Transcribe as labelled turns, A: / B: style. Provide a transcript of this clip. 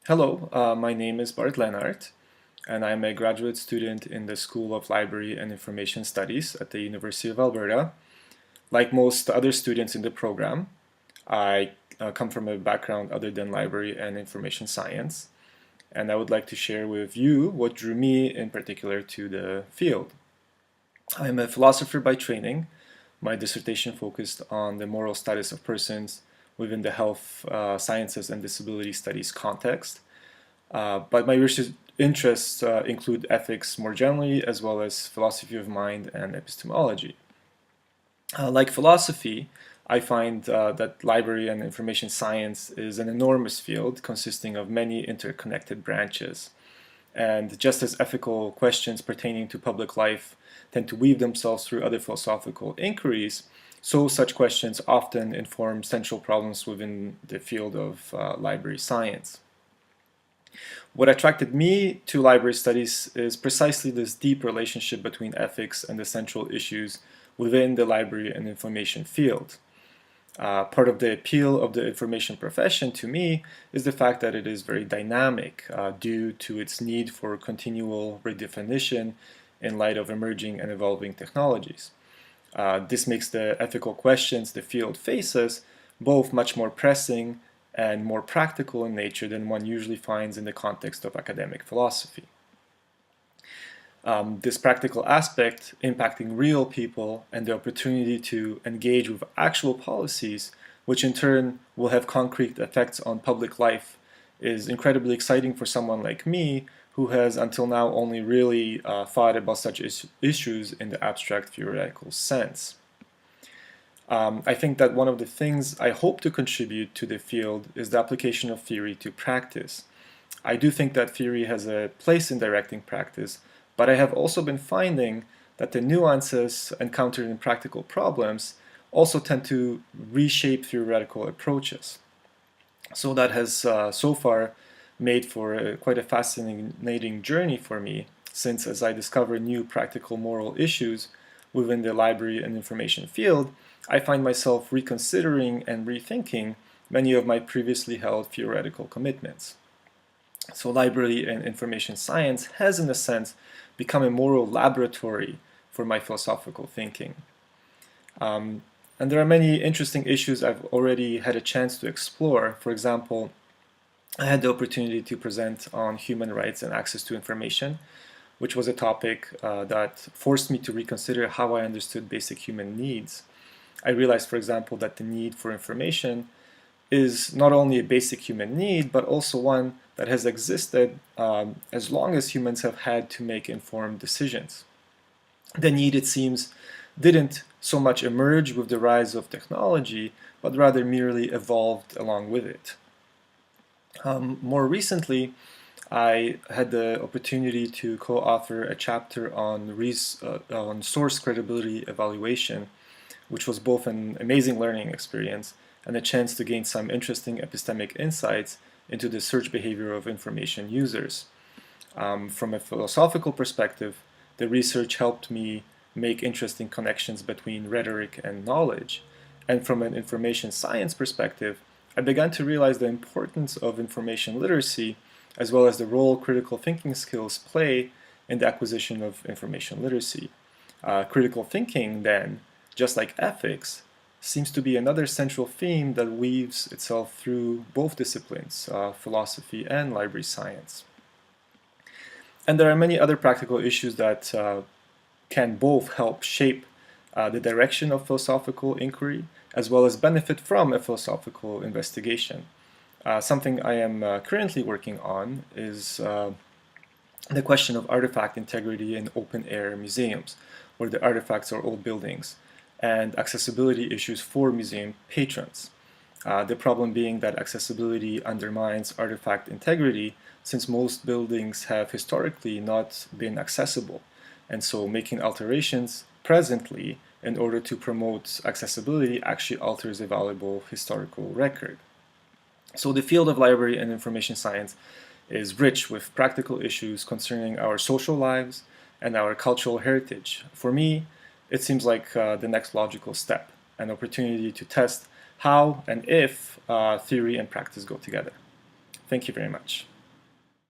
A: Hello, my name is Bart Lenart, and I'm a graduate student in the School of Library and Information Studies at the University of Alberta. Like most other students in the program, I come from a background other than library and information science, and I would like to share with you what drew me in particular to the field. I'm a philosopher by training. My dissertation focused on the moral status of persons within the health sciences and disability studies context. But my research interests include ethics more generally, as well as philosophy of mind and epistemology. Like philosophy, I find that library and information science is an enormous field consisting of many interconnected branches. And just as ethical questions pertaining to public life tend to weave themselves through other philosophical inquiries, so such questions often inform central problems within the field of library science. What attracted me to library studies is precisely this deep relationship between ethics and the central issues within the library and information field. Part of the appeal of the information profession to me is the fact that it is very dynamic due to its need for continual redefinition in light of emerging and evolving technologies. This makes the ethical questions the field faces both much more pressing and more practical in nature than one usually finds in the context of academic philosophy. This practical aspect, impacting real people and the opportunity to engage with actual policies, which in turn will have concrete effects on public life, is incredibly exciting for someone like me who has until now only really thought about such issues in the abstract theoretical sense. I think that one of the things I hope to contribute to the field is the application of theory to practice. I do think that theory has a place in directing practice, but I have also been finding that the nuances encountered in practical problems also tend to reshape theoretical approaches. So that has so far made for quite a fascinating journey for me, since as I discover new practical moral issues within the library and information field, I find myself reconsidering and rethinking many of my previously held theoretical commitments. So library and information science has, in a sense, become a moral laboratory for my philosophical thinking. And there are many interesting issues I've already had a chance to explore. For example, I had the opportunity to present on human rights and access to information, which was a topic that forced me to reconsider how I understood basic human needs. I realized, for example, that the need for information is not only a basic human need, but also one that has existed as long as humans have had to make informed decisions. The need, it seems, didn't so much emerge with the rise of technology, but rather merely evolved along with it. More recently, I had the opportunity to co-author a chapter on source credibility evaluation, which was both an amazing learning experience and a chance to gain some interesting epistemic insights into the search behavior of information users. From a philosophical perspective, the research helped me make interesting connections between rhetoric and knowledge. And from an information science perspective, I began to realize the importance of information literacy as well as the role critical thinking skills play in the acquisition of information literacy. Critical thinking, then, just like ethics, seems to be another central theme that weaves itself through both disciplines, philosophy and library science. And there are many other practical issues that can both help shape the direction of philosophical inquiry as well as benefit from a philosophical investigation. Something I am currently working on is the question of artifact integrity in open-air museums, where the artifacts are old buildings, and accessibility issues for museum patrons. The problem being that accessibility undermines artifact integrity since most buildings have historically not been accessible, and so making alterations presently in order to promote accessibility actually alters a valuable historical record. So the field of library and information science is rich with practical issues concerning our social lives and our cultural heritage. For me, it seems like the next logical step, an opportunity to test how and if theory and practice go together. Thank you very much.